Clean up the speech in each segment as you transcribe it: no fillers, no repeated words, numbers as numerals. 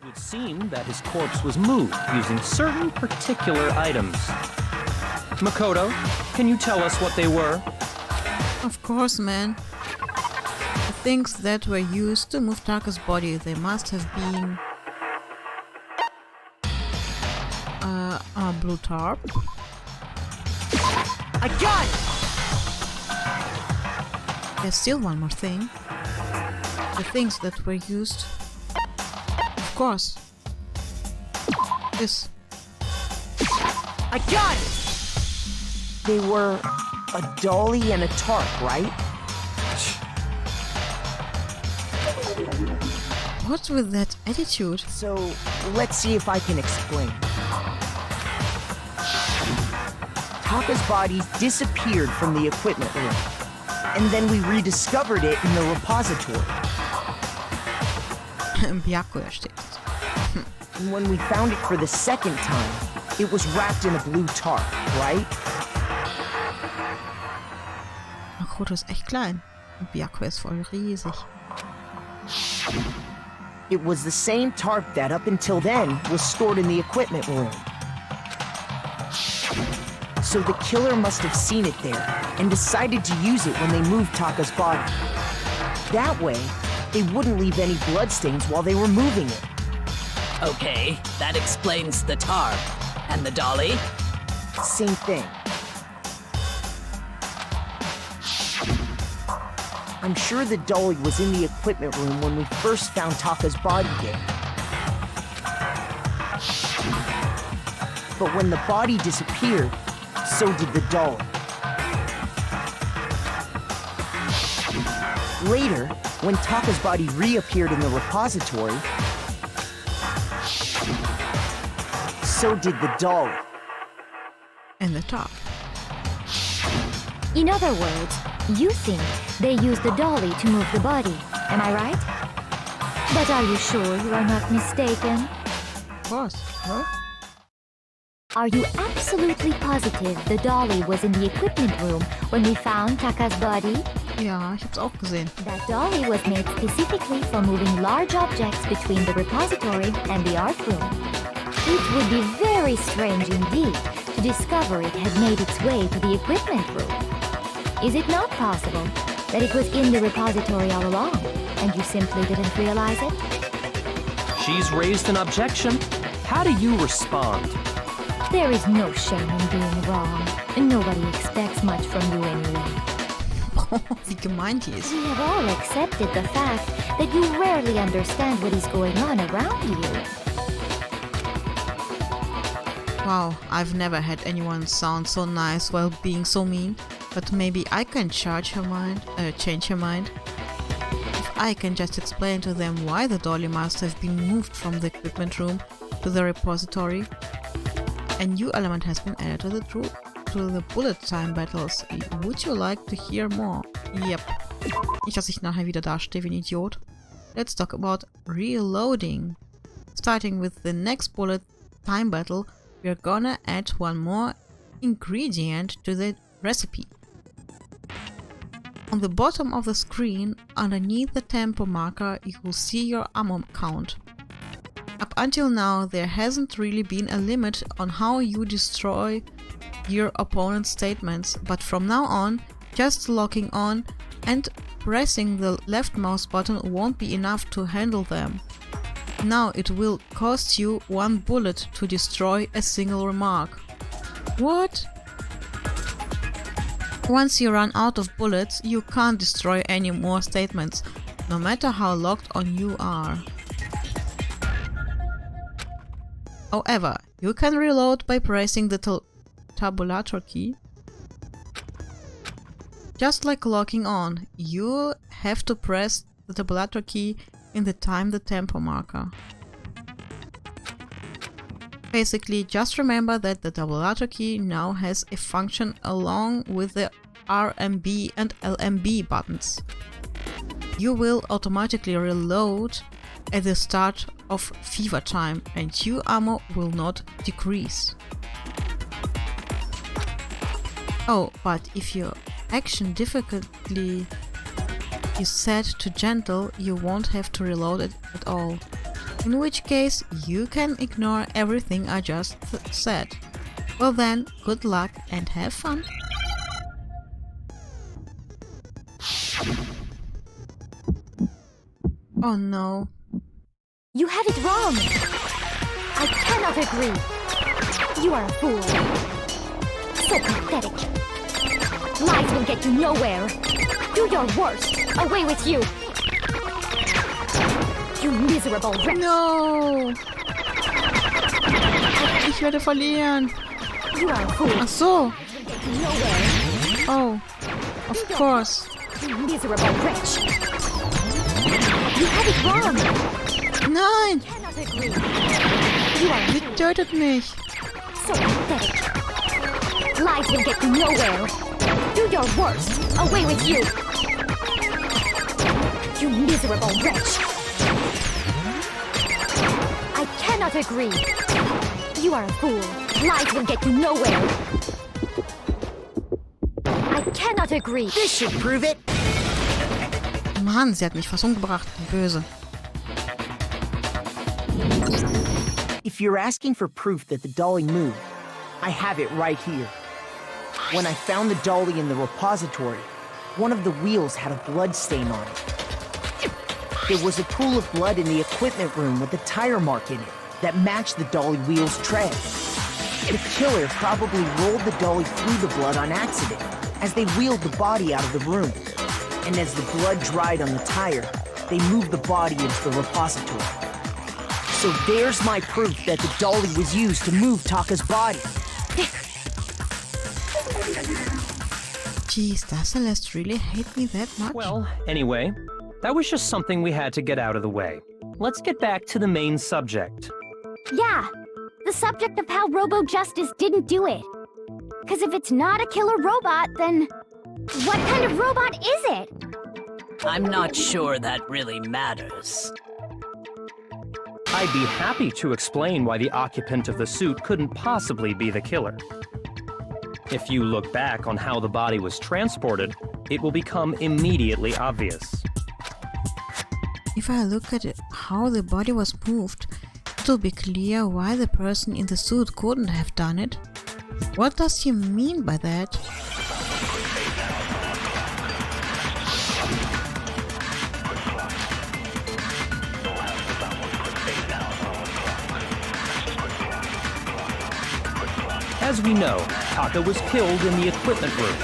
It would seem that his corpse was moved using certain particular items. Makoto, can you tell us what they were? Of course, man. The things that were used to move Taka's body, they must have been a blue tarp. I got it! There's still one more thing. The things that were used. Of course. This. I got it! They were a dolly and a tarp, right? What's with that attitude? So, let's see if I can explain. Taka's body disappeared from the equipment room, and then we rediscovered it in the repository. Byakuya steht. And when we found it for the second time, it was wrapped in a blue tarp, right? Makoto ist echt klein. Und Byakuya ist voll riesig. It was the same tarp that, up until then, was stored in the equipment room. So the killer must have seen it there and decided to use it when they moved Taka's body. That way, they wouldn't leave any bloodstains while they were moving it. Okay, that explains the tarp. And the dolly? Same thing. I'm sure the dolly was in the equipment room when we first found Taka's body there. But when the body disappeared, so did the dolly. Later, when Taka's body reappeared in the repository, so did the dolly. And the top. In other words, you think they used the dolly to move the body, am I right? But are you sure you are not mistaken? Of course. Huh? Are you absolutely positive the dolly was in the equipment room when we found Taka's body? Ja, ich hab's auch gesehen. That dolly was made specifically for moving large objects between the repository and the art room. It would be very strange indeed to discover it had made its way to the equipment room. Is it not possible that it was in the repository all along, and you simply didn't realize it? She's raised an objection. How do you respond? There is no shame in being wrong, and nobody expects much from you anyway. Wie gemein die ist. We have all accepted the fact that you rarely understand what is going on around you. Wow, I've never had anyone sound so nice while being so mean. But maybe I can change her mind. If I can just explain to them why the dolly must have been moved from the equipment room to the repository. A new element has been added to the bullet time battles. Would you like to hear more? Yep. Nicht, dass ich nachher wieder dastehe wie ein Idiot. Let's talk about reloading. Starting with the next bullet time battle, we're gonna add one more ingredient to the recipe. On the bottom of the screen, underneath the tempo marker, you will see your ammo count. Up until now, there hasn't really been a limit on how you destroy your opponent's statements, but from now on, just locking on and pressing the left mouse button won't be enough to handle them. Now it will cost you 1 bullet to destroy a single remark. What? Once you run out of bullets, you can't destroy any more statements, no matter how locked on you are. However, you can reload by pressing the tabulator key. Just like locking on, you have to press the tabulator key in the tempo marker. Basically, just remember that the tabulator key now has a function along with the RMB and LMB buttons. You will automatically reload at the start of fever time and your ammo will not decrease. Oh, but if your action difficulty is set to gentle, you won't have to reload it at all. In which case, you can ignore everything I just said. Well then, good luck and have fun. Oh no. You have it wrong! I cannot agree! You are a fool. So pathetic. Lies will get you nowhere. Do your worst. Away with you! You miserable wretch! No! Ich werde verlieren. You are a fool. Ach so. Lies will get you nowhere. Oh. Of course. You miserable wretch! You have it wrong! Nein! Cannot agree. You are a Sie tötet mich. so pathetic. Lies will get you nowhere. Do your worst. Away with you! You miserable wretch! I cannot agree. You are a fool. Lies will get you nowhere. I cannot agree. This should prove it. Mann, sie hat mich fast umgebracht. Böse. If you're asking for proof that the dolly moved, I have it right here. When I found the dolly in the repository, one of the wheels had a blood stain on it. There was a pool of blood in the equipment room with a tire mark in it that matched the dolly wheel's tread. The killer probably rolled the dolly through the blood on accident as they wheeled the body out of the room. And as the blood dried on the tire, they moved the body into the repository. So there's my proof that the dolly was used to move Taka's body. Jeez, does Celeste really hate me that much? Well, anyway, that was just something we had to get out of the way. Let's get back to the main subject. Yeah, the subject of how Robo Justice didn't do it. Because if it's not a killer robot, then what kind of robot is it? I'm not sure that really matters. I'd be happy to explain why the occupant of the suit couldn't possibly be the killer. If you look back on how the body was transported, it will become immediately obvious. If I look at it, how the body was moved, it will be clear why the person in the suit couldn't have done it. What does he mean by that? As we know, Taka was killed in the equipment room.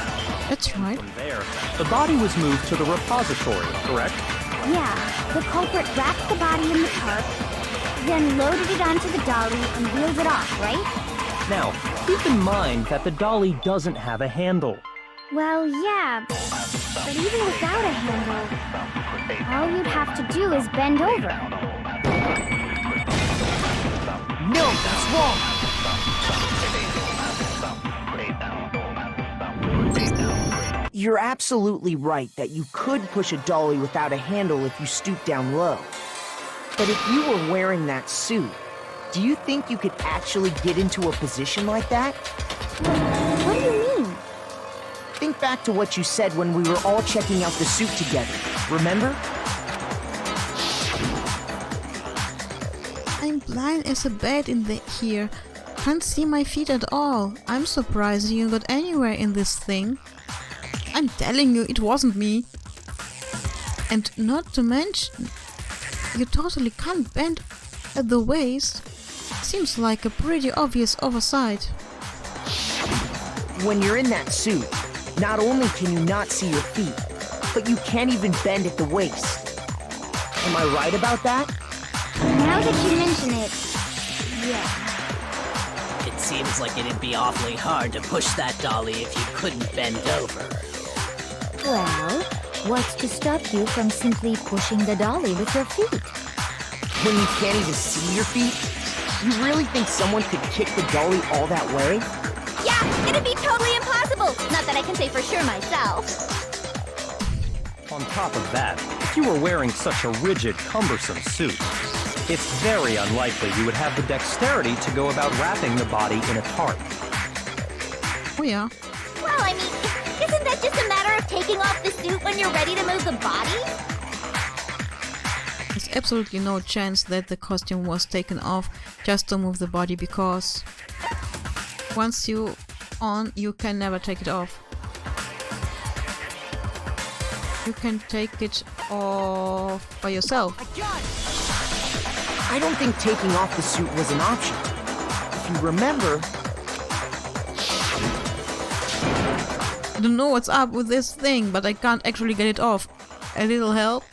That's right. From there, the body was moved to the repository, correct? Yeah, the culprit wrapped the body in the tarp, then loaded it onto the dolly and wheeled it off, right? Now, keep in mind that the dolly doesn't have a handle. Well, yeah, but even without a handle, all you'd have to do is bend over. No, that's wrong. You're absolutely right that you could push a dolly without a handle if you stoop down low. But if you were wearing that suit, do you think you could actually get into a position like that? What do you mean? Think back to what you said when we were all checking out the suit together, remember? I'm blind as a bat in here. Can't see my feet at all. I'm surprised you got anywhere in this thing. I'm telling you, it wasn't me. And not to mention, you totally can't bend at the waist. Seems like a pretty obvious oversight. When you're in that suit, not only can you not see your feet, but you can't even bend at the waist. Am I right about that? Now that you mention it, yeah. It seems like it'd be awfully hard to push that dolly if you couldn't bend over. Well, what's to stop you from simply pushing the dolly with your feet? When you can't even see your feet? You really think someone could kick the dolly all that way? Yeah, it'd be totally impossible! Not that I can say for sure myself. On top of that, if you were wearing such a rigid, cumbersome suit, it's very unlikely you would have the dexterity to go about wrapping the body in a tarp. Oh yeah. Well, I mean, isn't that just a matter of taking off the suit when you're ready to move the body? It's There's absolutely no chance that the costume was taken off just to move the body, because once you on, you can never take it off. You can take it off by yourself. I don't think taking off the suit was an option. If you remember... I don't know what's up with this thing, but I can't actually get it off. A little help?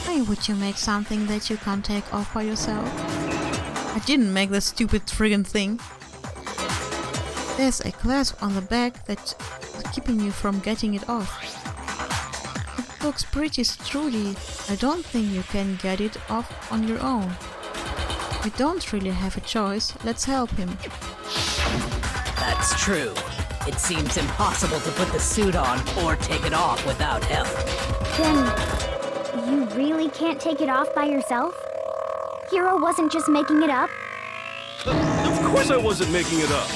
Why would you make something that you can't take off by yourself? I didn't make that stupid friggin' thing. There's a clasp on the back that's keeping you from getting it off. It looks pretty sturdy. I don't think you can get it off on your own. We don't really have a choice. Let's help him. That's true. It seems impossible to put the suit on or take it off without help. Then, you really can't take it off by yourself? Hiro wasn't just making it up? Of course I wasn't making it up.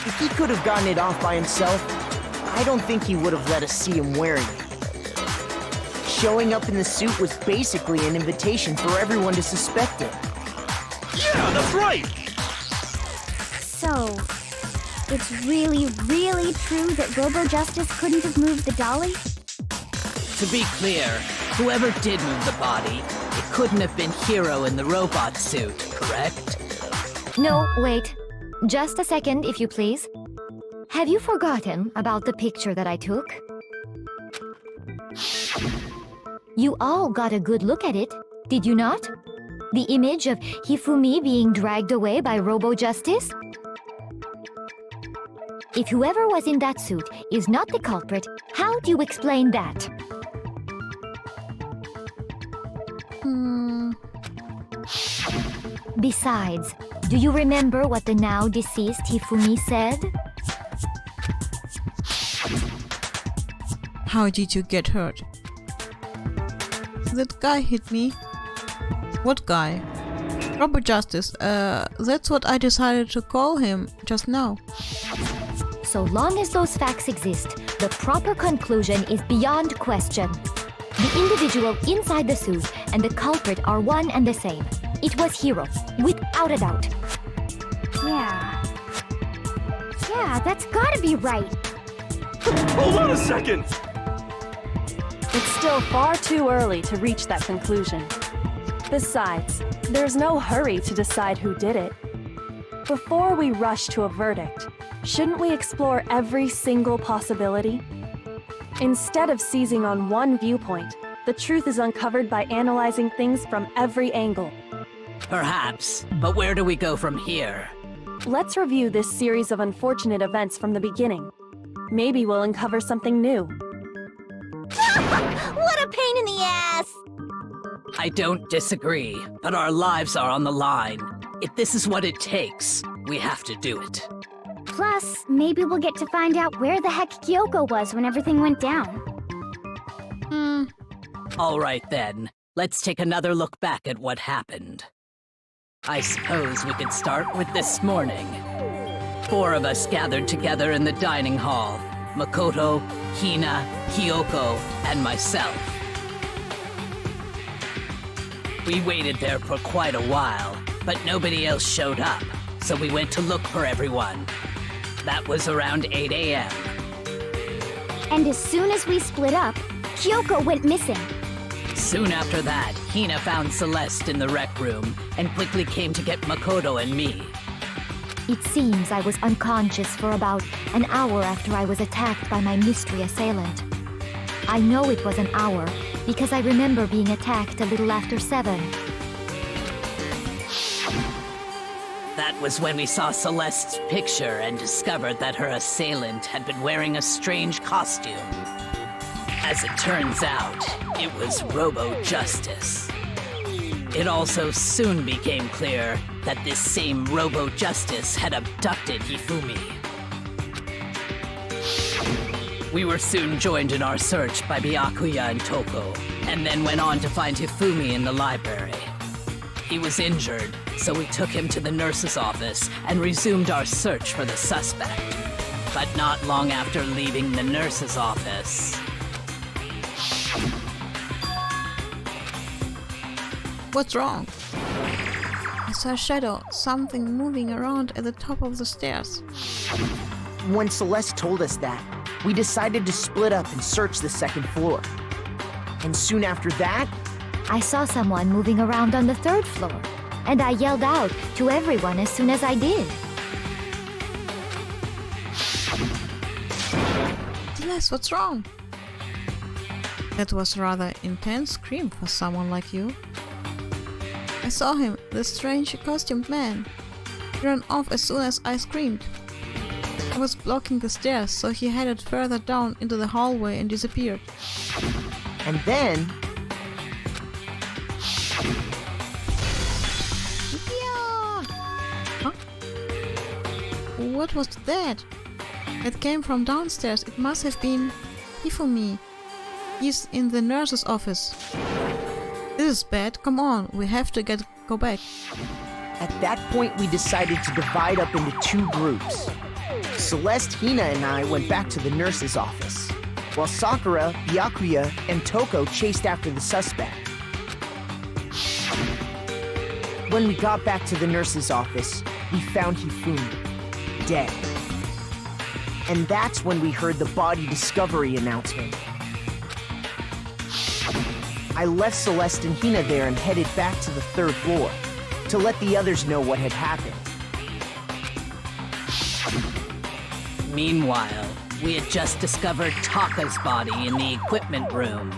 If he could have gotten it off by himself, I don't think he would have let us see him wearing it. Showing up in the suit was basically an invitation for everyone to suspect it. Yeah, that's right! So, it's really, really true that Robo-Justice couldn't have moved the dolly? To be clear, whoever did move the body, it couldn't have been Hiro in the robot suit, correct? No, wait. Just a second, if you please. Have you forgotten about the picture that I took? You all got a good look at it, did you not? The image of Hifumi being dragged away by Robo-Justice? If whoever was in that suit is not the culprit, how do you explain that? Besides, do you remember what the now deceased Hifumi said? How did you get hurt? That guy hit me. What guy? Robo-Justice. That's what I decided to call him just now. So long as those facts exist, the proper conclusion is beyond question. The individual inside the suit and the culprit are one and the same. It was Hiro, without a doubt. Yeah, that's gotta be right. Hold on a second! It's still far too early to reach that conclusion. Besides, there's no hurry to decide who did it. Before we rush to a verdict, shouldn't we explore every single possibility? Instead of seizing on one viewpoint, the truth is uncovered by analyzing things from every angle. Perhaps, but where do we go from here? Let's review this series of unfortunate events from the beginning. Maybe we'll uncover something new. What a pain in the ass! I don't disagree, but our lives are on the line. If this is what it takes, we have to do it. Plus, maybe we'll get to find out where the heck Kyoko was when everything went down. All right then, let's take another look back at what happened. I suppose we could start with this morning. 4 of us gathered together in the dining hall. Makoto, Hina, Kyoko, and myself. We waited there for quite a while, but nobody else showed up, so we went to look for everyone. That was around 8 a.m. And as soon as we split up, Kyoko went missing. Soon after that, Hina found Celeste in the rec room and quickly came to get Makoto and me. It seems I was unconscious for about an hour after I was attacked by my mystery assailant. I know it was an hour because I remember being attacked a little after 7. That was when we saw Celeste's picture and discovered that her assailant had been wearing a strange costume. As it turns out, it was Robo-Justice. It also soon became clear that this same Robo-Justice had abducted Hifumi. We were soon joined in our search by Byakuya and Toko, and then went on to find Hifumi in the library. He was injured, so we took him to the nurse's office and resumed our search for the suspect. But not long after leaving the nurse's office... What's wrong? I saw a shadow, something moving around at the top of the stairs. When Celeste told us that, we decided to split up and search the second floor. And soon after that, I saw someone moving around on the 3rd floor, and I yelled out to everyone as soon as I did. Celeste, what's wrong? That was a rather intense scream for someone like you. I saw him, the strange costumed man. He ran off as soon as I screamed. I was blocking the stairs, so he headed further down into the hallway and disappeared. and then... Yeah! Huh? What was that? It came from downstairs. It must have been Hifumi. He's in the nurse's office. This is bad. Come on, we have to go back. At that point, we decided to divide up into two groups. Celeste, Hina, and I went back to the nurse's office, while Sakura, Byakuya, and Toko chased after the suspect. When we got back to the nurse's office, we found Hifumi, dead. And that's when we heard the body discovery announcement. I left Celeste and Hina there and headed back to the third floor to let the others know what had happened. Meanwhile, we had just discovered Taka's body in the equipment room.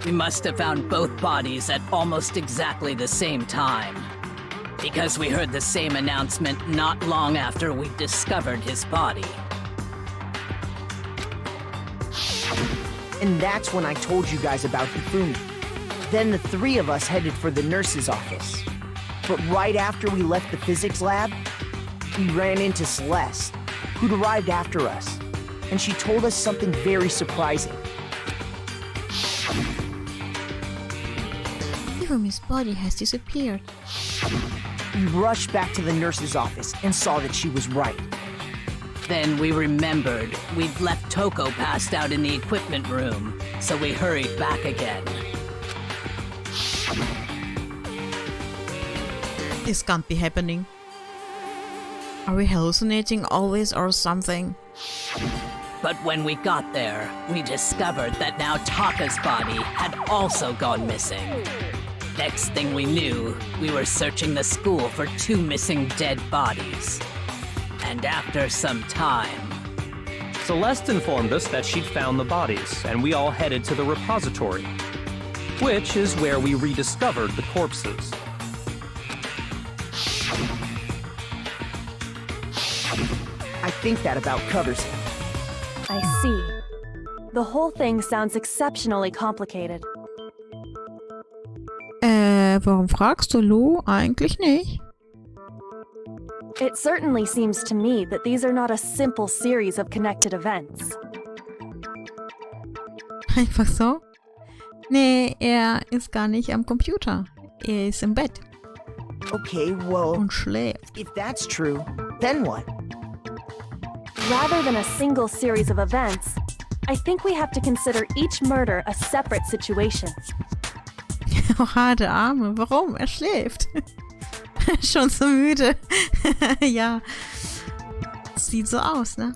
We must have found both bodies at almost exactly the same time, because we heard the same announcement not long after we discovered his body. And that's when I told you guys about Hifumi. Then the three of us headed for the nurse's office. But right after we left the physics lab, we ran into Celeste, who'd arrived after us, and she told us something very surprising. Hifumi's body has disappeared. We rushed back to the nurse's office and saw that she was right. Then we remembered we'd left Toko passed out in the equipment room, so we hurried back again. This can't be happening. Are we hallucinating always or something? But when we got there, we discovered that now Taka's body had also gone missing. Next thing we knew, we were searching the school for two missing dead bodies. And after some time... Celeste informed us that she'd found the bodies, and we all headed to the repository, which is where we rediscovered the corpses. I think that about covers it. I see. The whole thing sounds exceptionally complicated. Warum fragst du, Lou? Eigentlich nicht. It certainly seems to me that these are not a simple series of connected events. Einfach so? Nee, ist gar nicht am Computer. Ist im Bett Okay, well, und schläft. if that's true, then what? Rather than a single series of events, I think we have to consider each murder a separate situation. Oha, der Arme. Warum? Er schläft. Schon so müde. Ja. Sieht so aus, ne?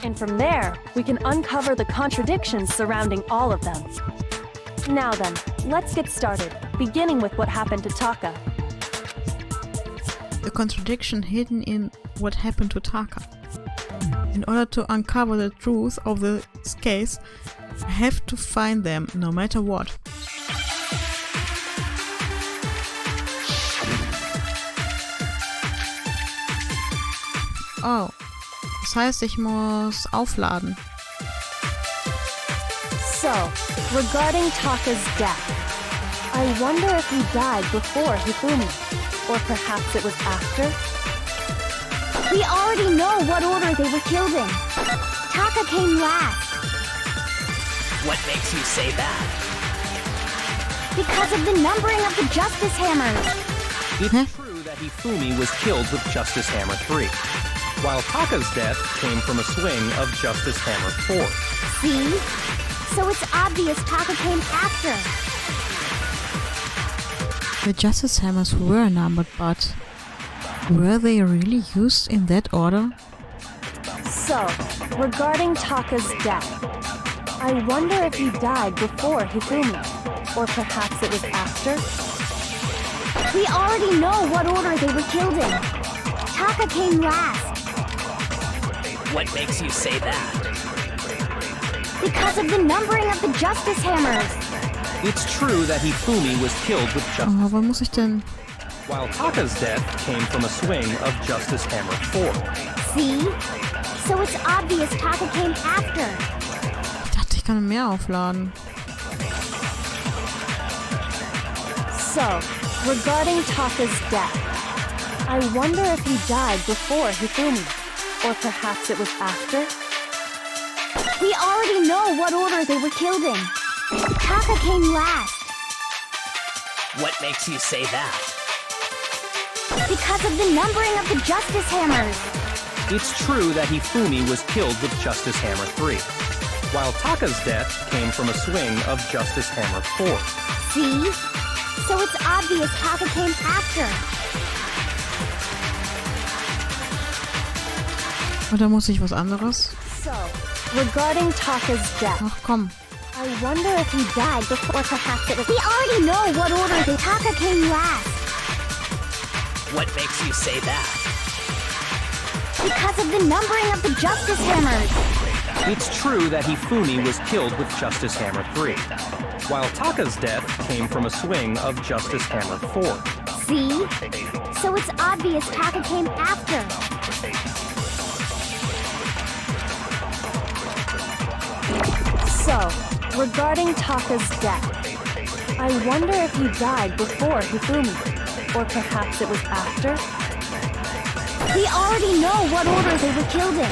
And from there, we can uncover the contradictions surrounding all of them. Now then, let's get started, beginning with what happened to Taka. The contradiction hidden in what happened to Taka. In order to uncover the truth of this case, I have to find them no matter what. Oh, das heißt, ich muss aufladen. So, regarding Taka's death, I wonder if he died before Hifumi, or perhaps it was after? We already know what order they were killed in. Taka came last What makes you say that? because of the numbering of the Justice Hammers. It's true that Hifumi was killed with Justice Hammer 3, while Taka's death came from a swing of Justice Hammer 4. See? So it's obvious Taka came after. The Justice Hammers were numbered, but were they really used in that order? So, regarding Taka's death, I wonder if he died before Hifumi, or perhaps it was after? We already know what order they were killed in. Taka came last. What makes you say that? Because of the numbering of the Justice Hammers. It's true that Hifumi was killed with Justice, Oh, wann muss ich denn? while Taka's death came from a swing of Justice Hammer 4. See? So it's obvious Taka came after. Ich dachte, ich kann mehr aufladen. So, regarding Taka's death, I wonder if he died before Hifumi, or perhaps it was after? We already know what order they were killed in. Taka came last. What makes you say that? Because of the numbering of the Justice Hammers. It's true that Hifumi was killed with Justice Hammer 3, while Taka's death came from a swing of Justice Hammer 4. See? So it's obvious Taka came after. Oder muss ich was anderes? So, regarding Taka's death, Ach komm. I wonder if he died before perhaps it was... We already know what order they Taka came last. What makes you say that? Because of the numbering of the Justice Hammers. It's true that Hifumi was killed with Justice Hammer 3, while Taka's death came from a swing of Justice Hammer 4. See? So it's obvious Taka came after. So, regarding Taka's death, I wonder if he died before Hifumi, or perhaps it was after? We already know what order they were killed in.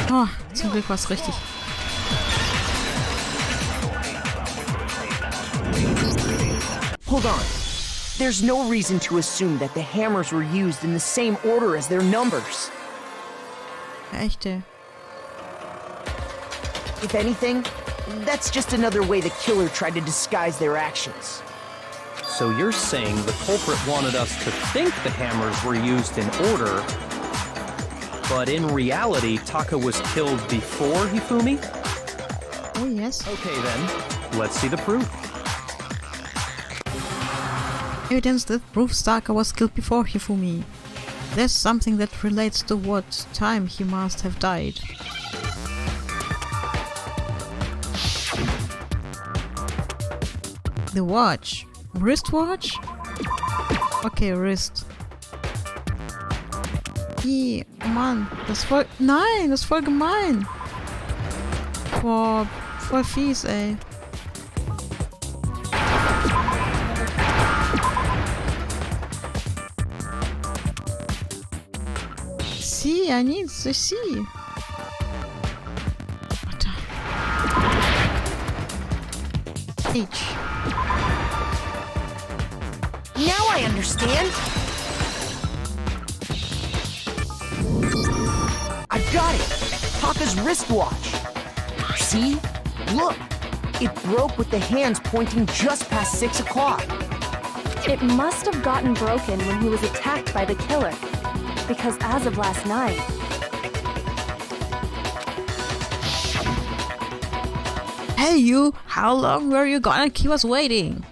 Oh, zum Glück war's richtig. Hold on. There's no reason to assume that the hammers were used in the same order as their numbers. Echte. If anything, that's just another way the killer tried to disguise their actions. So you're saying the culprit wanted us to think the hammers were used in order, but in reality, Taka was killed before Hifumi? Oh yes. Okay then, let's see the proof. Evidence that proves Taka was killed before Hifumi. There's something that relates to what time he must have died. The watch. Wristwatch? Okay, wrist. Mann, das ist voll... Nein, das ist voll gemein. Boah, voll fies, ey. See, I need to see. Warte. H. Now I understand! I've got it! Taka's wristwatch! See? Look! It broke with the hands pointing just past 6 o'clock. It must have gotten broken when he was attacked by the killer, because as of last night... Hey you! How long were you gonna keep us waiting?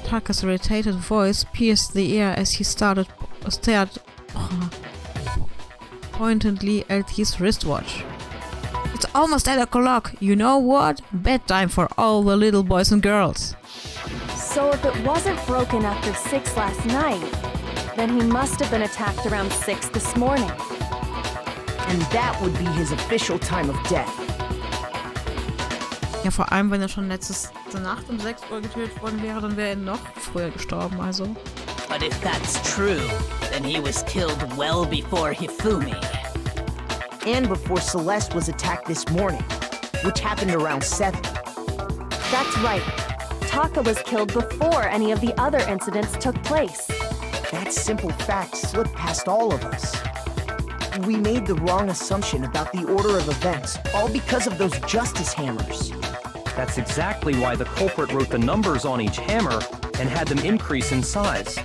Taka's irritated voice pierced the air as he stared pointedly at his wristwatch. It's almost 8 o'clock, you know what? Bedtime for all the little boys and girls. So if it wasn't broken after 6 last night, then he must have been attacked around 6 this morning. And that would be his official time of death. Ja, vor allem, wenn er schon letzte Nacht um 6 Uhr getötet worden wäre, dann wäre er noch früher gestorben, also. But if that's true, then he was killed well before Hifumi. And before Celeste was attacked this morning, which happened around 7. That's right. Taka was killed before any of the other incidents took place. That simple fact slipped past all of us. We made the wrong assumption about the order of events, all because of those justice hammers. That's exactly why the culprit wrote the numbers on each hammer and had them increase in size.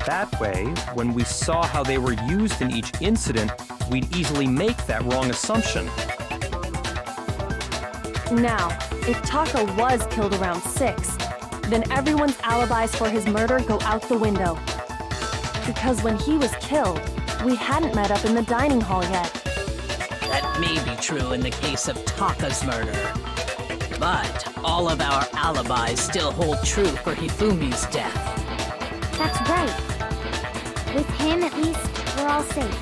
That way, when we saw how they were used in each incident, we'd easily make that wrong assumption. Now, if Taka was killed around 6, then everyone's alibis for his murder go out the window. Because when he was killed, we hadn't met up in the dining hall yet. That may be true in the case of Taka's murder. But all of our alibis still hold true for Hifumi's death. That's right. With him, at least, we're all safe.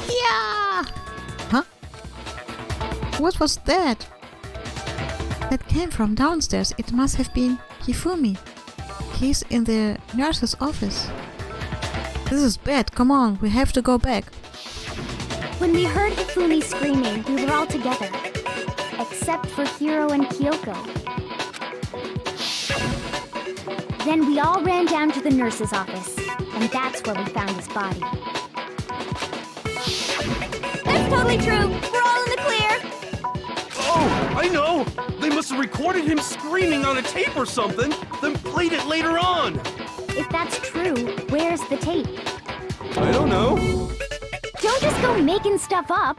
Yeah! Huh? What was that? That came from downstairs. It must have been Hifumi. He's in the nurse's office. This is bad. Come on, we have to go back. When we heard Hifumi screaming, we were all together. Except for Hiro and Kyoko. Then we all ran down to the nurse's office, and that's where we found his body. That's totally true! We're all in the clear! Oh, I know! They must have recorded him screaming on a tape or something, then played it later on! If that's true, where's the tape? I don't know. Don't just go making stuff up!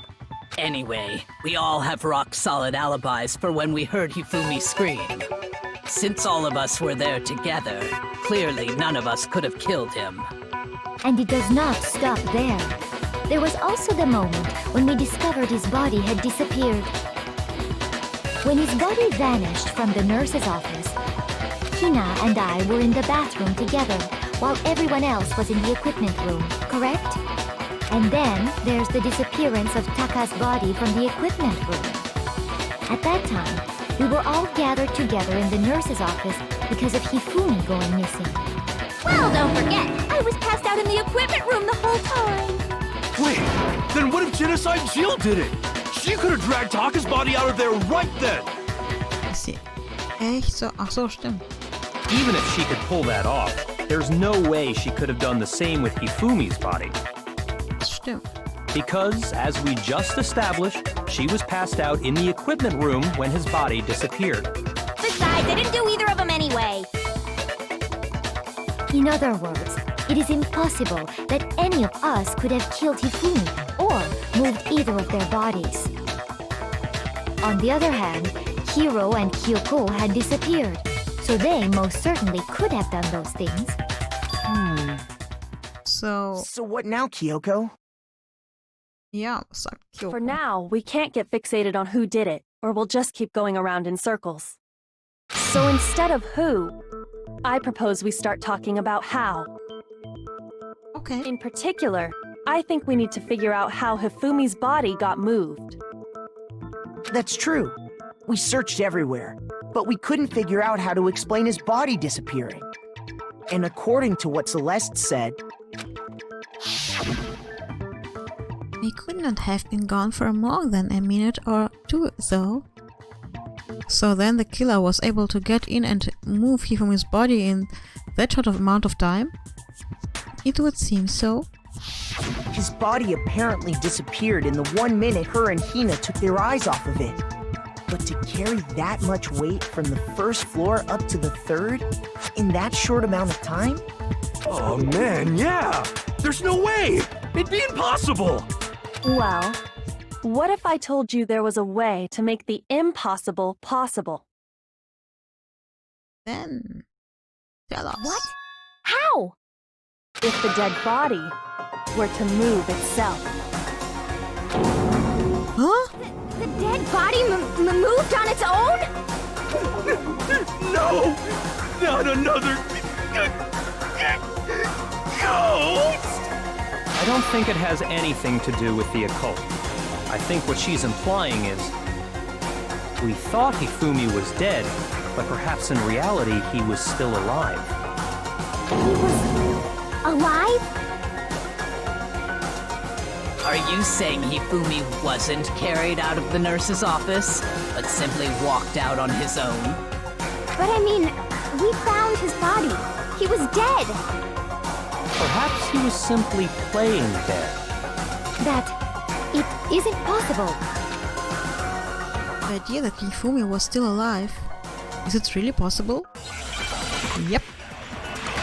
Anyway, we all have rock-solid alibis for when we heard Hifumi scream. Since all of us were there together, clearly none of us could have killed him. And it does not stop there. There was also the moment when we discovered his body had disappeared. When his body vanished from the nurse's office, Hina and I were in the bathroom together, while everyone else was in the equipment room, correct? And then there's the disappearance of Taka's body from the equipment room. At that time, we were all gathered together in the nurse's office because of Hifumi going missing. Well, don't forget, I was passed out in the equipment room the whole time. Wait, then what if Genocide Jill did it? She could have dragged Taka's body out of there right then! Ist sie echt so? Ach so, stimmt. Even if she could pull that off, there's no way she could have done the same with Hifumi's body. Stimmt. Because, as we just established, she was passed out in the equipment room when his body disappeared. Besides, I didn't do either of them anyway. In other words, it is impossible that any of us could have killed Hifumi or moved either of their bodies. On the other hand, Hiro and Kyoko had disappeared, so they most certainly could have done those things. So, So what now, Kyoko? ja, sagt Kyoko. For now, we can't get fixated on who did it, or we'll just keep going around in circles. So instead of who, I propose we start talking about how. Okay. In particular, I think we need to figure out how Hifumi's body got moved. That's true. We searched everywhere, but we couldn't figure out how to explain his body disappearing. And according to what Celeste said, He could not have been gone for more than a minute or two, though. So then the killer was able to get in and move Hifumi's body in that short amount of time? It would seem so. his body apparently disappeared in the 1 minute her and Hina took their eyes off of it. But to carry that much weight from the first floor up to the third in that short amount of time? Oh man, yeah! There's no way! It'd be impossible! Well, what if I told you there was a way to make the impossible possible? Then, tell us. What? How? If the dead body were to move itself. Huh? The dead body moved on its own? No! Not another... ghost! I don't think it has anything to do with the occult. I think what she's implying is, we thought Hifumi was dead, but perhaps in reality he was still alive. He was alive? Are you saying Hifumi wasn't carried out of the nurse's office, but simply walked out on his own? But I mean, we found his body. He was dead. Perhaps he was simply playing dead. That it isn't possible. The idea that Hifumi was still alive, is it really possible? Yep,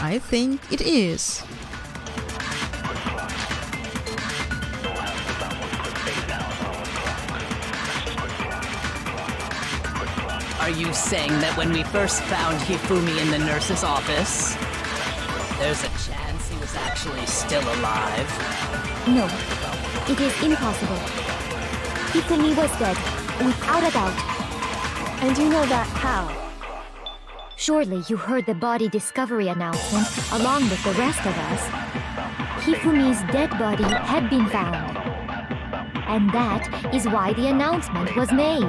I think it is. Are you saying that when we first found Hifumi in the nurse's office, there's a chance he was actually still alive? No, it is impossible. Hifumi was dead, without a doubt. And you know that how? Surely you heard the body discovery announcement along with the rest of us. Hifumi's dead body had been found. And that is why the announcement was made.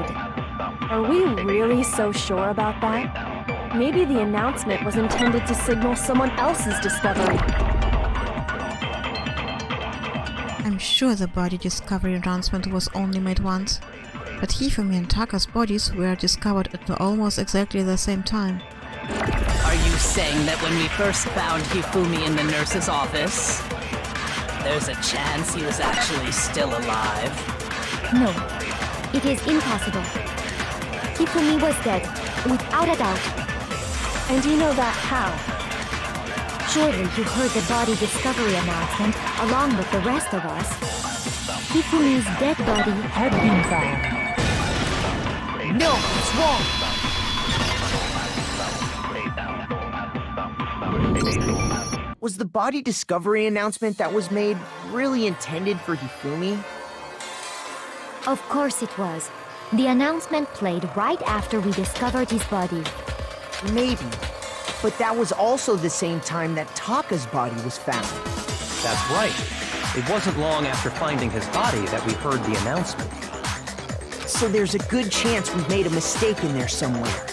Are we really so sure about that? Maybe the announcement was intended to signal someone else's discovery. I'm sure the body discovery announcement was only made once, but Hifumi and Taka's bodies were discovered at almost exactly the same time. Are you saying that when we first found Hifumi in the nurse's office, there's a chance he was actually still alive? No, it is impossible. Hifumi was dead, without a doubt. And you know that how? Surely you heard the body discovery announcement along with the rest of us. Hifumi's dead body had been found. No, it's wrong! Was the body discovery announcement that was made really intended for Hifumi? Of course it was. The announcement played right after we discovered his body. Maybe. But that was also the same time that Taka's body was found. That's right. It wasn't long after finding his body that we heard the announcement. So there's a good chance we've made a mistake in there somewhere.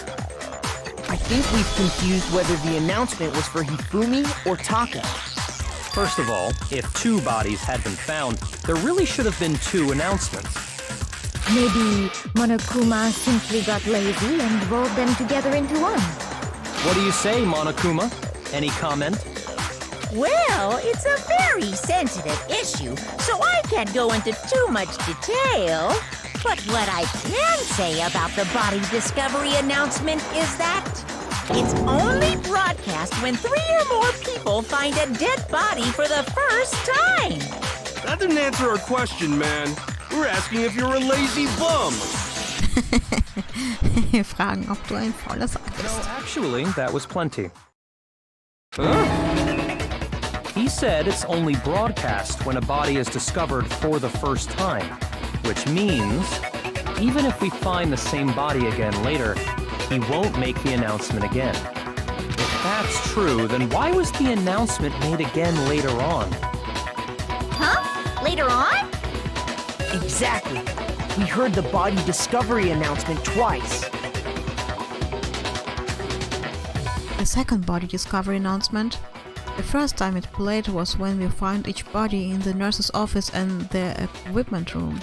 I think we've confused whether the announcement was for Hifumi or Taka. First of all, if two bodies had been found, there really should have been two announcements. Maybe Monokuma simply got lazy and rolled them together into one. What do you say, Monokuma? Any comment? Well, it's a very sensitive issue, so I can't go into too much detail. But what I can say about the body discovery announcement is that it's only broadcast when 3 or more people find a dead body for the first time. That didn't answer our question, man. We're asking if you're a lazy bum. Wir fragen, ob du ein fauler Sack No, bist. actually, that was plenty. Huh? He said it's only broadcast when a body is discovered for the first time, which means even if we find the same body again later, he won't make the announcement again. If that's true, then why was the announcement made again later on? Huh? Later on? Exactly. We heard the body discovery announcement twice. The second body discovery announcement. The first time it played was when we found each body in the nurse's office and the equipment room.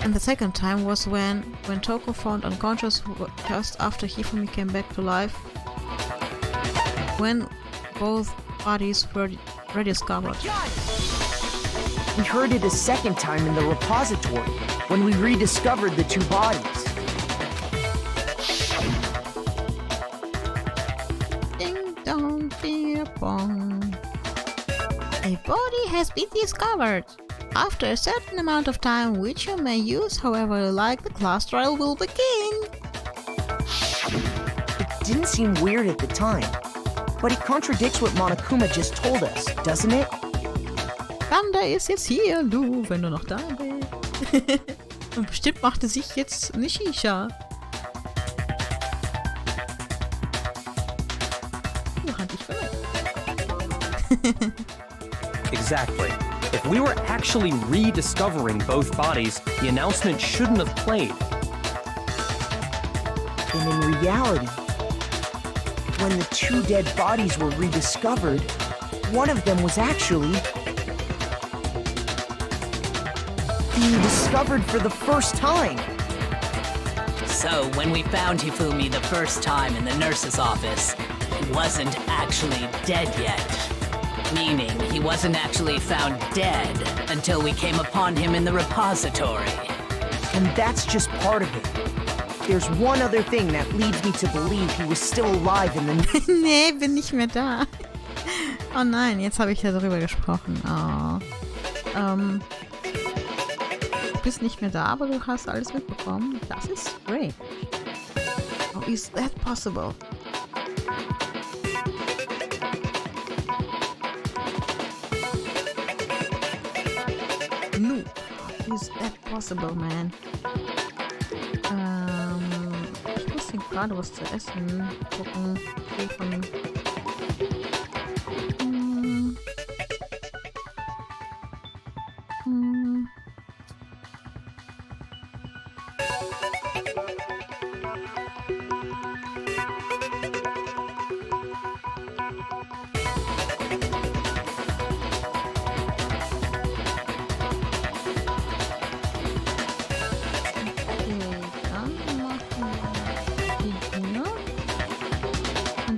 And the second time was when Toko found unconscious just after Hifumi came back to life, when both bodies were rediscovered. We heard it a second time in the repository, when we rediscovered the two bodies. Ding dong, ding bong. A body has been discovered. After a certain amount of time, which you may use however you like, the class trial will begin. It didn't seem weird at the time, but it contradicts what Monokuma just told us, doesn't it? Thunder ist jetzt hier, Lu, wenn du noch da bist. Und bestimmt machte sich jetzt eine Shisha. Hatte ich verletzt. Exactly. If we were actually rediscovering both bodies, the announcement shouldn't have played. And in reality, when the two dead bodies were rediscovered, one of them was actually being discovered for the first time. So, when we found Hifumi the first time in the nurse's office, he wasn't actually dead yet. Meaning, he wasn't actually found dead until we came upon him in the repository. And that's just part of it. There's one other thing that leads me to believe he was still alive in the... Nee, bin nicht mehr da. Oh nein, jetzt habe ich ja darüber gesprochen. Oh. Du bist nicht mehr da, aber du hast alles mitbekommen. Das ist great. How is that possible? No. How is that possible, man? Ich muss hier gerade was zu essen gucken.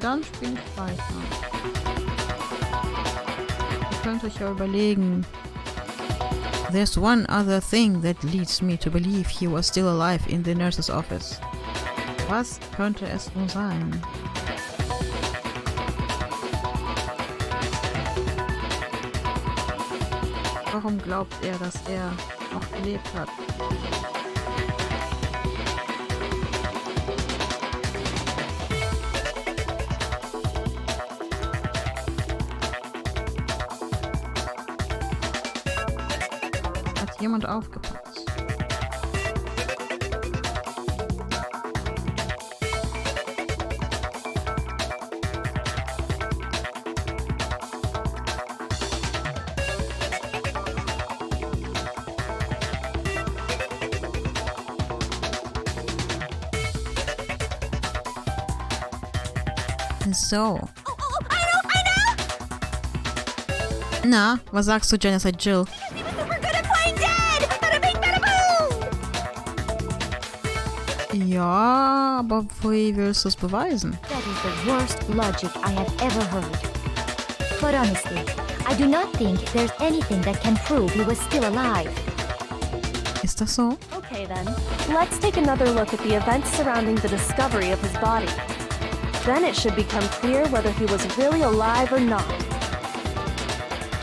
Dann spiele ich weiter. Ihr könnt euch ja überlegen. There's one other thing that leads me to believe he was still alive in the nurse's office. Was könnte es nun sein? Warum glaubt er, dass er noch gelebt hat? Jemand aufgepasst. So. Na, was sagst du, Genocide Jill? Ja, aber wie willst du es beweisen? That is the worst logic I have ever heard. But honestly, I do not think there's anything that can prove he was still alive. Ist das so? Okay then, let's take another look at the events surrounding the discovery of his body. Then it should become clear whether he was really alive or not.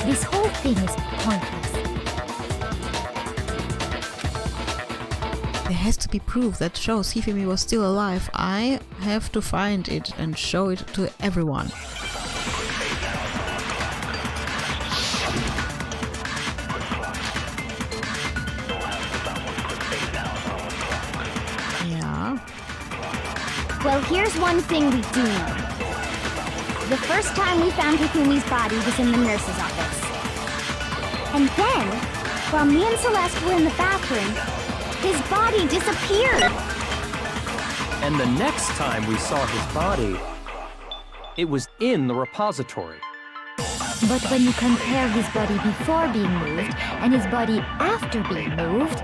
This whole thing is pointless. There has to be proof that shows Hifumi was still alive. I have to find it and show it to everyone. Yeah. Well, here's one thing we do know. The first time we found Hifumi's body was in the nurse's office. And then, while me and Celeste were in the bathroom, his body disappeared! And the next time we saw his body, it was in the repository. But when you compare his body before being moved and his body after being moved,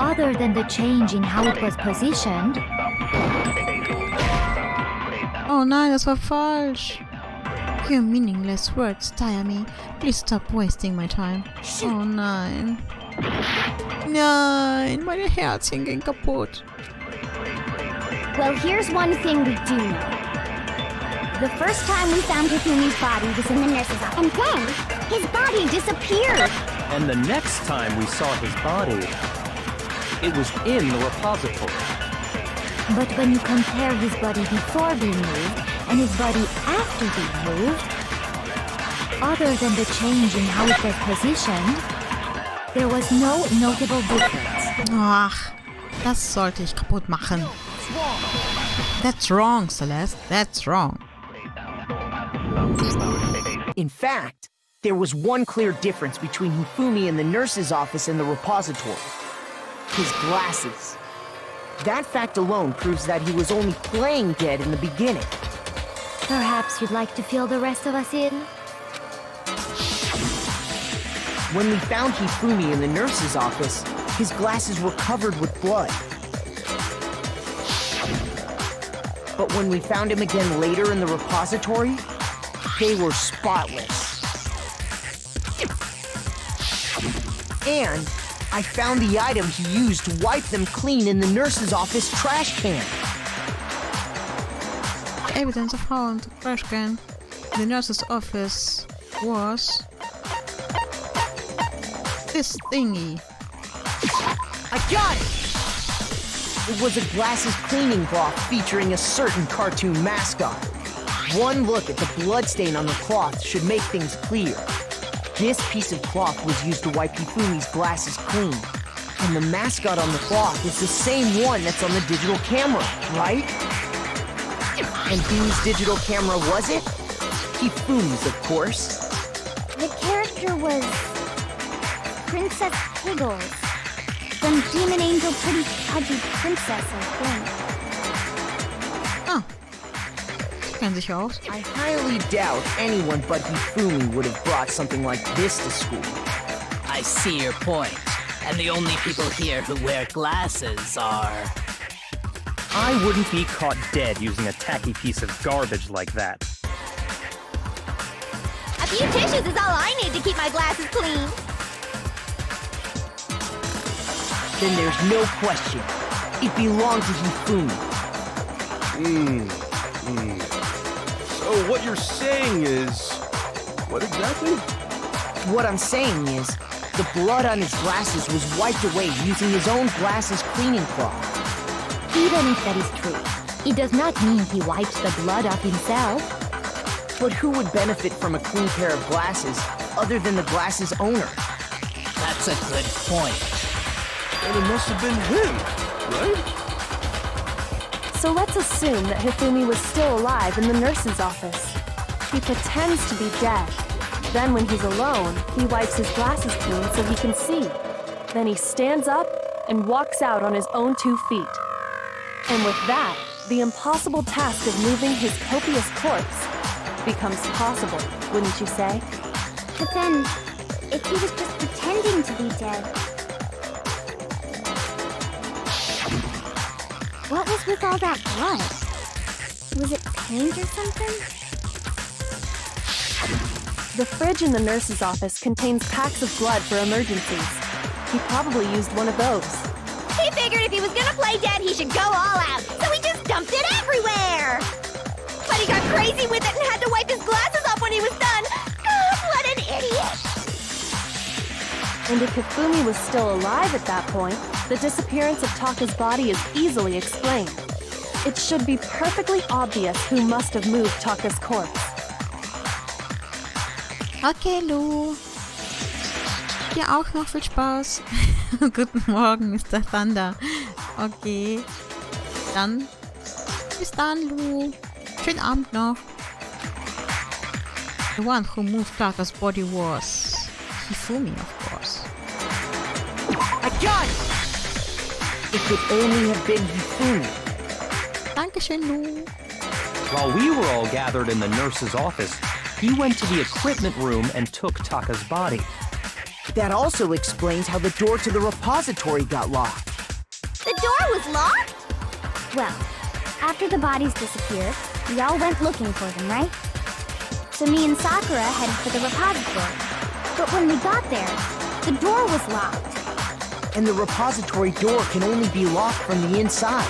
other than the change in how it was positioned... Oh nein, das war falsch. Your meaningless words tire me. Please stop wasting my time. Oh nein. Nein, meine Herzchen gehen kaputt. Well, here's one thing we do know. The first time we found Hifumi's body was in the nurse's office. And then, his body disappeared! And the next time we saw his body, it was in the repository. But when you compare his body before being moved and his body after being moved, other than the change in how it was positioned, there was no notable difference. Ach, das sollte ich kaputt machen. That's wrong, Celeste. That's wrong. In fact, there was one clear difference between Hifumi in the nurse's office and the repository. His glasses. That fact alone proves that he was only playing dead in the beginning. Perhaps you'd like to fill the rest of us in? When we found Hifumi in the nurse's office, his glasses were covered with blood. But when we found him again later in the repository, they were spotless. And I found the item he used to wipe them clean in the nurse's office trash can. Evidence of found the trash can in the nurse's office was this thingy. I got it! It was a glasses cleaning cloth featuring a certain cartoon mascot. One look at the bloodstain on the cloth should make things clear. This piece of cloth was used to wipe Hifumi's glasses clean. And the mascot on the cloth is the same one that's on the digital camera, right? And whose digital camera was it? Hifumi's, of course. The character was Princess Piggles. Some demon angel pretty pudgy princess, I think. Ah. Kennt sich aus. I highly doubt anyone but Hifumi would have brought something like this to school. I see your point. And the only people here who wear glasses are... I wouldn't be caught dead using a tacky piece of garbage like that. A few tissues is all I need to keep my glasses clean. Then there's no question. It belonged to Hifumi. So what you're saying is... What exactly? What I'm saying is, the blood on his glasses was wiped away using his own glasses cleaning cloth. Even if that is true, it does not mean he wiped the blood off himself. But who would benefit from a clean pair of glasses other than the glasses owner? That's a good point. And it must have been him, right? So let's assume that Hifumi was still alive in the nurse's office. He pretends to be dead. Then when he's alone, he wipes his glasses clean so he can see. Then he stands up and walks out on his own 2 feet. And with that, the impossible task of moving his copious corpse becomes possible, wouldn't you say? But then, if he was just pretending to be dead, what was with all that blood? Was it paint or something? The fridge in the nurse's office contains packs of blood for emergencies. He probably used one of those. He figured if he was gonna play dead, he should go all out, so he just dumped it everywhere! But he got crazy with it and had to wipe his glasses off when he was done! God, what an idiot! And if Hifumi was still alive at that point, the disappearance of Taka's body is easily explained. It should be perfectly obvious who must have moved Taka's corpse. Okay, Lu. Dir auch noch viel Spaß. Guten Morgen, Mr. Thunder. Okay. Dann. Bis dann, Lu. Schönen Abend noch. The one who moved Taka's body was Hifumi, of course. I got it! It could only have been Hifumi. Dankeschön, Lu. While we were all gathered in the nurse's office, he went to the equipment room and took Taka's body. That also explains how the door to the repository got locked. The door was locked? Well, after the bodies disappeared, we all went looking for them, right? So me and Sakura headed for the repository. But when we got there, the door was locked. And the repository door can only be locked from the inside.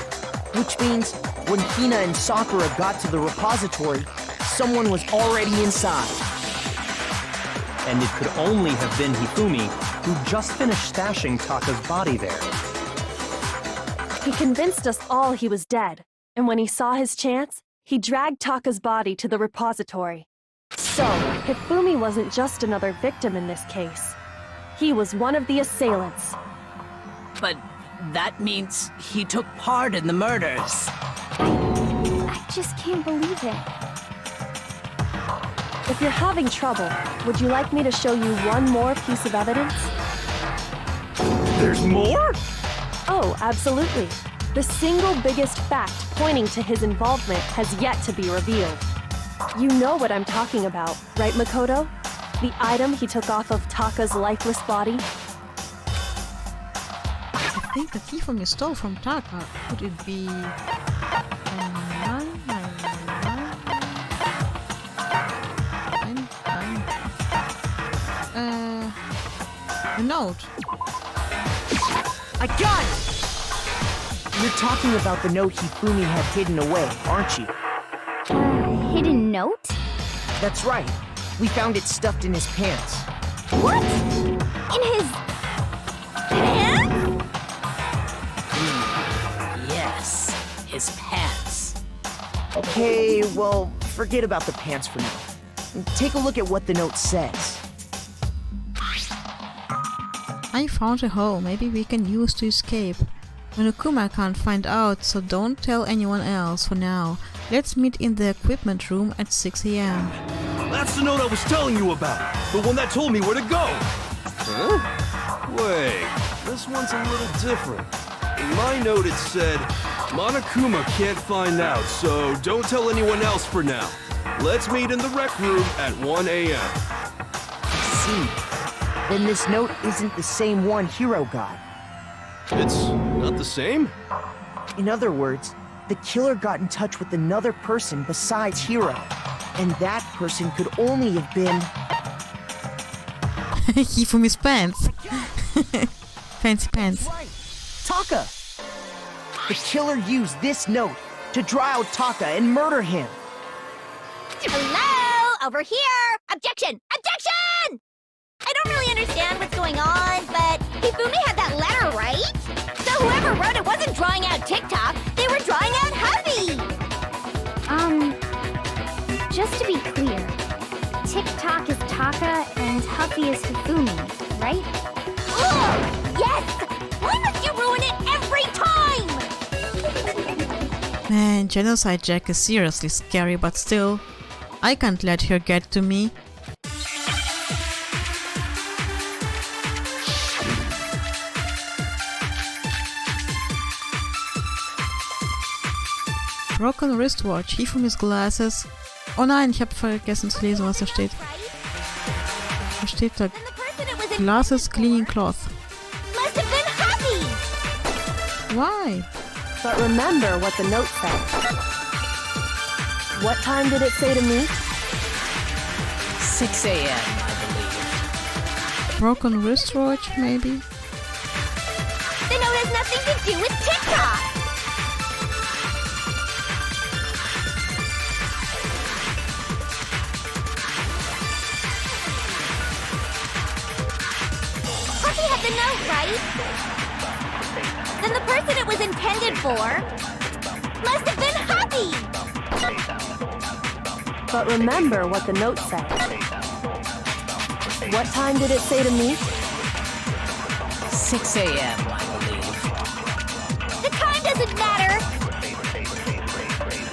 Which means, when Hina and Sakura got to the repository, someone was already inside. And it could only have been Hifumi, who just finished stashing Taka's body there. He convinced us all he was dead, and when he saw his chance, he dragged Taka's body to the repository. So, Hifumi wasn't just another victim in this case. He was one of the assailants. But that means he took part in the murders. I just can't believe it. If you're having trouble, would you like me to show you one more piece of evidence? There's more? Oh, absolutely. The single biggest fact pointing to his involvement has yet to be revealed. You know what I'm talking about, right, Makoto? The item he took off of Taka's lifeless body? I think the Hifumi stole from Taka. Could it be... a note. I got it! You're talking about the note Hifumi had hidden away, aren't you? Hidden note? That's right. We found it stuffed in his pants. What? In his pants? Yes, his pants. Okay, well, forget about the pants for now. Take a look at what the note says. I found a hole maybe we can use to escape. Monokuma can't find out, so don't tell anyone else for now. Let's meet in the equipment room at 6 AM. That's the note I was telling you about. The one that told me where to go. Huh? Wait, this one's a little different. In my note it said, Monokuma can't find out, so don't tell anyone else for now. Let's meet in the rec room at 1 AM. I see. Then this note isn't the same one Hiro got. It's not the same? In other words, the killer got in touch with another person besides Hiro. And that person could only have been... Hifumi's pants. Fancy pants. Right. Taka! The killer used this note to draw out Taka and murder him. Hello? Over here! Objection! Objection! I don't really understand what's going on, but Hifumi had that letter, right? So whoever wrote it wasn't drawing out TikTok, they were drawing out Huffy! Just to be clear, TikTok is Taka and Huffy is Hifumi, right? Oh, yes! Why must you ruin it every time? Man, Genocide Jack is seriously scary, but still, I can't let her get to me. Broken wristwatch, Hifumis glasses. Oh nein, ich habe vergessen zu lesen, was da steht. Da steht da Glasses cleaning cloth. Must have been Huffy! Why? But remember what the note said. What time did it say to me? 6 AM, I believe. Broken wristwatch, maybe? The note has nothing to do with TikTok! Huffy had the note, right? Then the person it was intended for must have been Huffy! But remember what the note said. What time did it say to me? 6 AM, I believe. The time doesn't matter!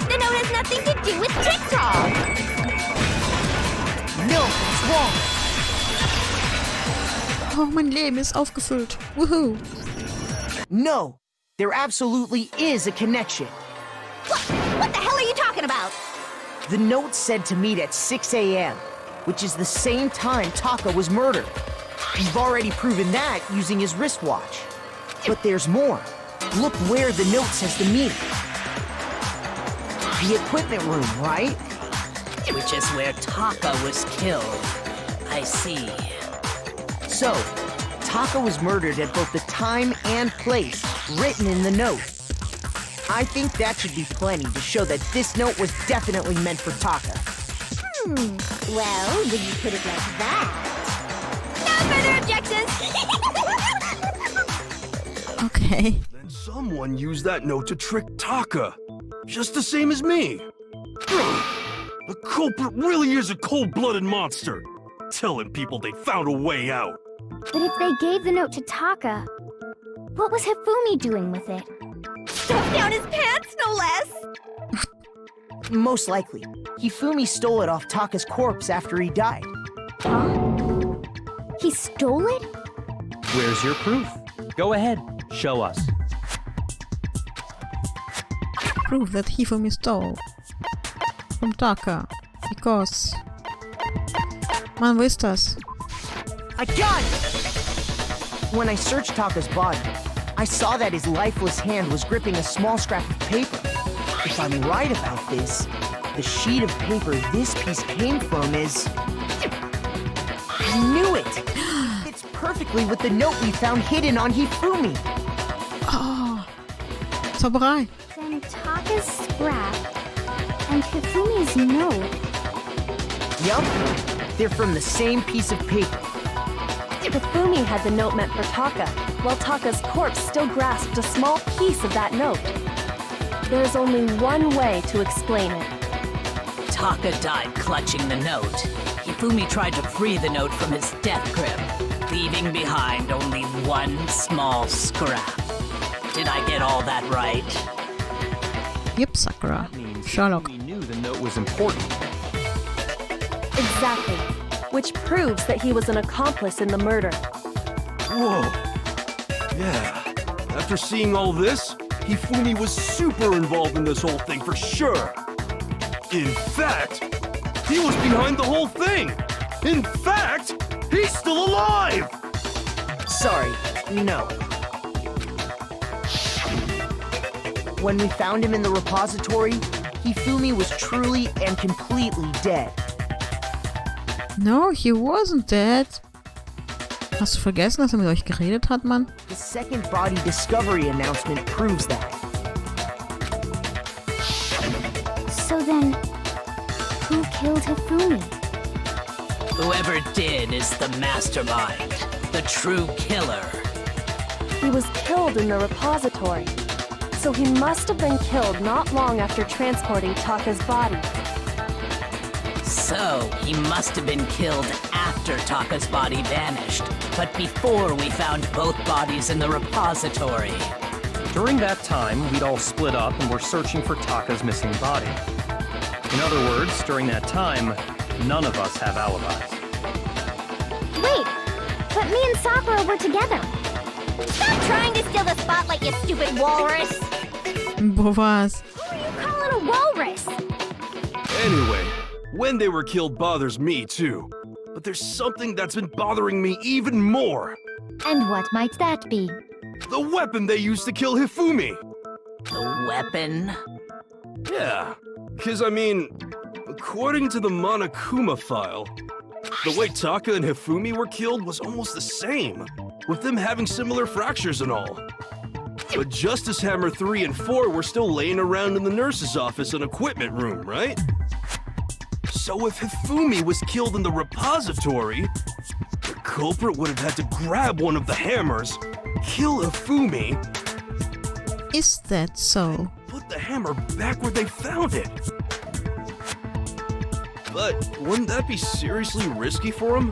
The note has nothing to do with TikTok! No, it's wrong. Oh, mein Leben ist aufgefüllt. Woohoo! No, there absolutely is a connection. What the hell are you talking about? The note said to meet at 6 AM, which is the same time Taka was murdered. You've already proven that using his wristwatch. But there's more. Look where the note says to meet. The equipment room, right? Which is where Taka was killed. I see. So, Taka was murdered at both the time and place written in the note. I think that should be plenty to show that this note was definitely meant for Taka. Well, when you put it like that... No further objections! Okay. Then someone used that note to trick Taka. Just the same as me. The culprit really is a cold-blooded monster. Telling people they found a way out. But if they gave the note to Taka, what was Hifumi doing with it? Stuffed down his pants, no less! Most likely, Hifumi stole it off Taka's corpse after he died. Huh? He stole it? Where's your proof? Go ahead, show us. Proof that Hifumi stole from Taka. Because... Man, wo ist das? I got it! When I searched Taka's body, I saw that his lifeless hand was gripping a small scrap of paper. If I'm right about this, the sheet of paper this piece came from is... I knew it! It's perfectly with the note we found hidden on Hifumi. Zauberei. Then Taka's scrap and Hifumi's note. Yup, they're from the same piece of paper. Hifumi had the note meant for Taka, while Taka's corpse still grasped a small piece of that note. There's only one way to explain it. Taka died clutching the note. Hifumi tried to free the note from his death grip, leaving behind only one small scrap. Did I get all that right? Yep, Sakura. That means Sherlock. he knew the note was important. Exactly. Which proves that he was an accomplice in the murder. Whoa. Yeah. After seeing all this, Hifumi was super involved in this whole thing for sure. In fact, he was behind the whole thing. In fact, he's still alive! Sorry, no. When we found him in the repository, Hifumi was truly and completely dead. No, he wasn't dead. Hast du vergessen, dass mit euch geredet hat, Mann? The second body discovery announcement proves that. So then, who killed Hifumi? Whoever did is the mastermind, the true killer. He was killed in the repository, so he must have been killed not long after transporting Taka's body. So, he must have been killed after Taka's body vanished, but before we found both bodies in the repository. During that time, we'd all split up and were searching for Taka's missing body. In other words, during that time, none of us have alibis. Wait, but me and Sakura were together. Stop trying to steal the spotlight, you stupid walrus! Wo war's? Who are you calling a walrus? Anyway, when they were killed bothers me too. But there's something that's been bothering me even more. And what might that be? The weapon they used to kill Hifumi. The weapon? Yeah, because I mean, according to the Monokuma file, the way Taka and Hifumi were killed was almost the same, with them having similar fractures and all. But Justice Hammer 3 and 4 were still laying around in the nurse's office and equipment room, right? So if Hifumi was killed in the repository, the culprit would have had to grab one of the hammers, kill Hifumi, Is that so? put the hammer back where they found it. But wouldn't that be seriously risky for him?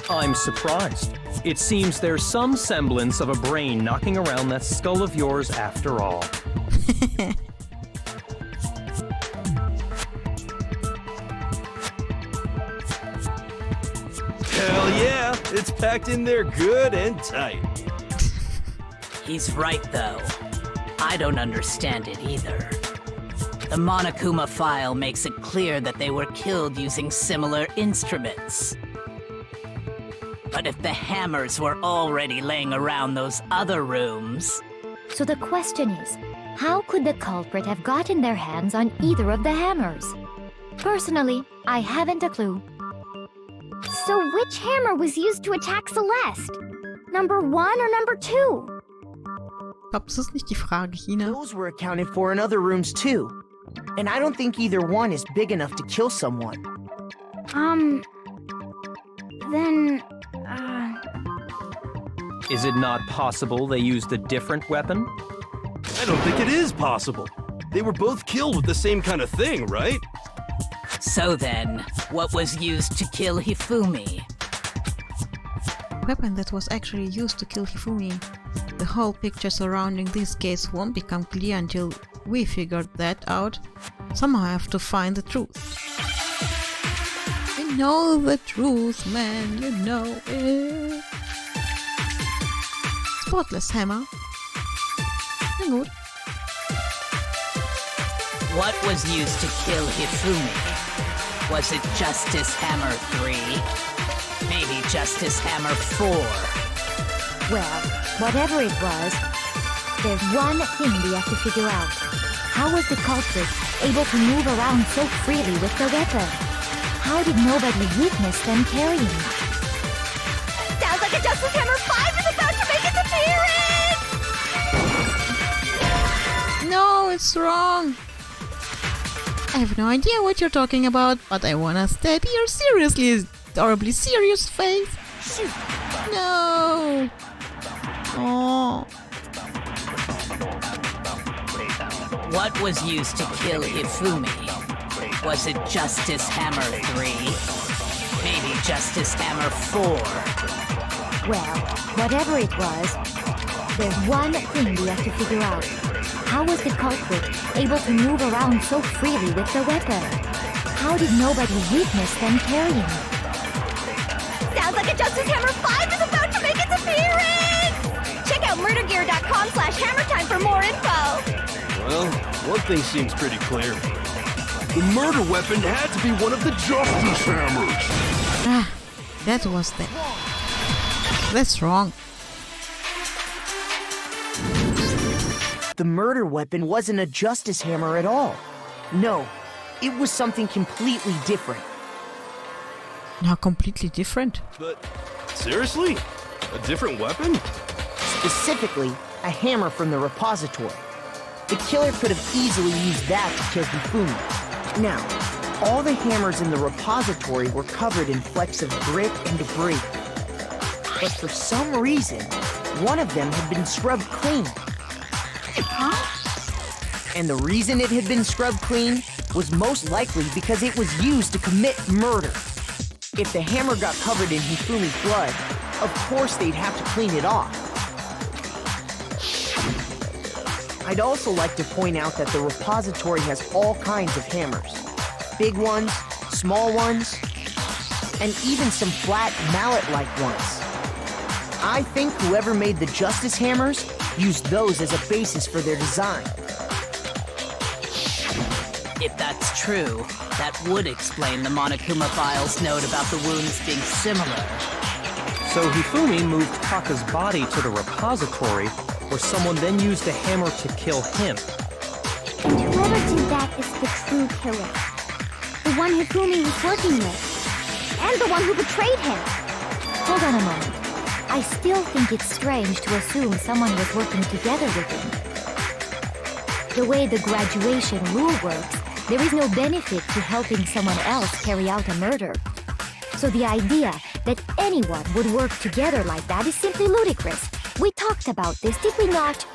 I'm surprised. It seems there's some semblance of a brain knocking around that skull of yours after all. Hell yeah, it's packed in there good and tight. He's right, though. I don't understand it either. The Monokuma file makes it clear that they were killed using similar instruments. But if the hammers were already laying around those other rooms... So the question is, how could the culprit have gotten their hands on either of the hammers? Personally, I haven't a clue. So which hammer was used to attack Celeste? Number 1 or number 2? Ich glaube, das ist nicht die Frage, China. Those were accounted for in other rooms too. And I don't think either one is big enough to kill someone. Then... Is it not possible they used a different weapon? I don't think it is possible. They were both killed with the same kind of thing, right? So then, what was used to kill Hifumi? Weapon that was actually used to kill Hifumi. The whole picture surrounding this case won't become clear until we figured that out. Somehow I have to find the truth. You know the truth, man, you know it. Spotless hammer. Na gut. What was used to kill Hifumi? Was it Justice Hammer 3? Maybe Justice Hammer 4? Well, whatever it was, there's one thing we have to figure out. How was the culprit able to move around so freely with the weapon? How did nobody witness them carrying it? Sounds like a Justice Hammer 5 is about to make its appearance! That's wrong. I have no idea what you're talking about, but I wanna stab your seriously, horribly serious face. Shoot! No. Oh. What was used to kill Hifumi? Was it Justice Hammer 3? Maybe Justice Hammer 4? Well, whatever it was, there's one thing we have to figure out. How was the culprit able to move around so freely with the weapon? How did nobody witness them carrying it? Sounds like a Justice Hammer 5 is about to make its appearance! Check out murdergear.com/hammertime for more info! Well, one thing seems pretty clear. The murder weapon had to be one of the Justice Hammers! Ah, that was that. That's wrong. The murder weapon wasn't a justice hammer at all. No, it was something completely different. Now completely different. But, seriously? A different weapon? Specifically, a hammer from the repository. The killer could have easily used that to kill Hifumi. Now, all the hammers in the repository were covered in flecks of grit and debris. But for some reason, one of them had been scrubbed clean. And the reason it had been scrubbed clean was most likely because it was used to commit murder. If the hammer got covered in Hifumi's blood, of course they'd have to clean it off. I'd also like to point out that the repository has all kinds of hammers. Big ones, small ones, and even some flat mallet-like ones. I think whoever made the Justice Hammers used those as a basis for their design. If that's true, that would explain the Monokuma file's note about the wounds being similar. So Hifumi moved Taka's body to the repository, where someone then used a hammer to kill him. And whoever did that is the true killer. The one Hifumi was working with. And the one who betrayed him. Hold on a moment. I still think it's strange to assume someone was working together with him. The way the graduation rule works, there is no benefit to helping someone else carry out a murder. So the idea that anyone would work together like that is simply ludicrous. We talked about this, did we not?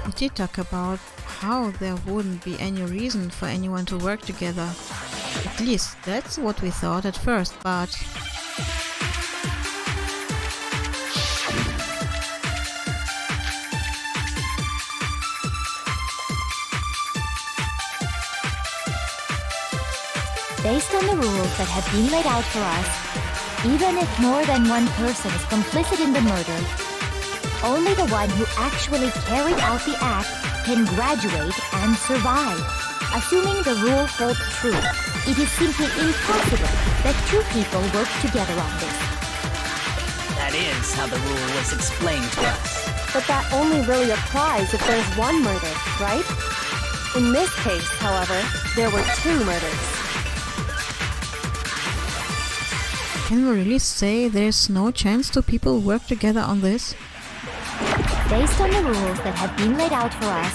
We did talk about how there wouldn't be any reason for anyone to work together. At least that's what we thought at first, but... Based on the rules that have been laid out for us, even if more than one person is complicit in the murder, only the one who actually carried out the act can graduate and survive. Assuming the rule holds true, it is simply impossible that two people work together on this. That is how the rule was explained to us. But that only really applies if there's one murder, right? In this case, however, there were two murders. Can we really say there's no chance two people work together on this? Based on the rules that have been laid out for us,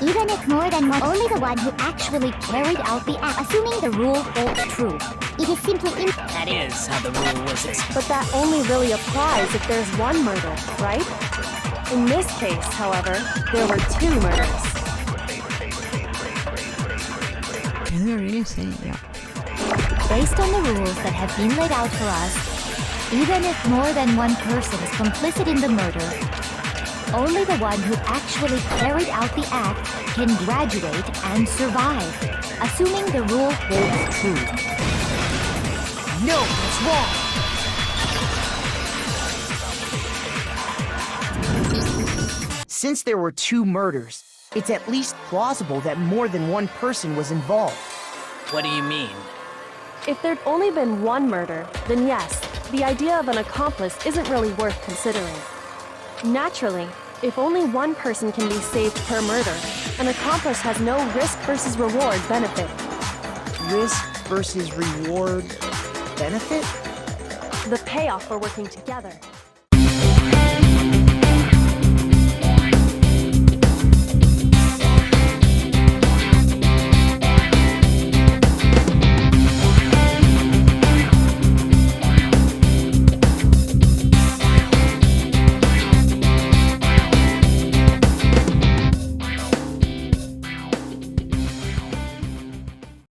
even if more than one, only the one who actually carried out the act, assuming the rule holds true, it is simply That is how the rule was explained. But that only really applies if there's one murder, right? In this case, however, there were two murders. Can we really say, yeah? Based on the rules that have been laid out for us, even if more than one person is complicit in the murder, only the one who actually carried out the act can graduate and survive, assuming the rule holds true. No, that's wrong! Since there were two murders, it's at least plausible that more than one person was involved. What do you mean? If there'd only been one murder, then yes, the idea of an accomplice isn't really worth considering. Naturally, if only one person can be saved per murder, an accomplice has no risk versus reward benefit. Risk versus reward benefit? The payoff for working together.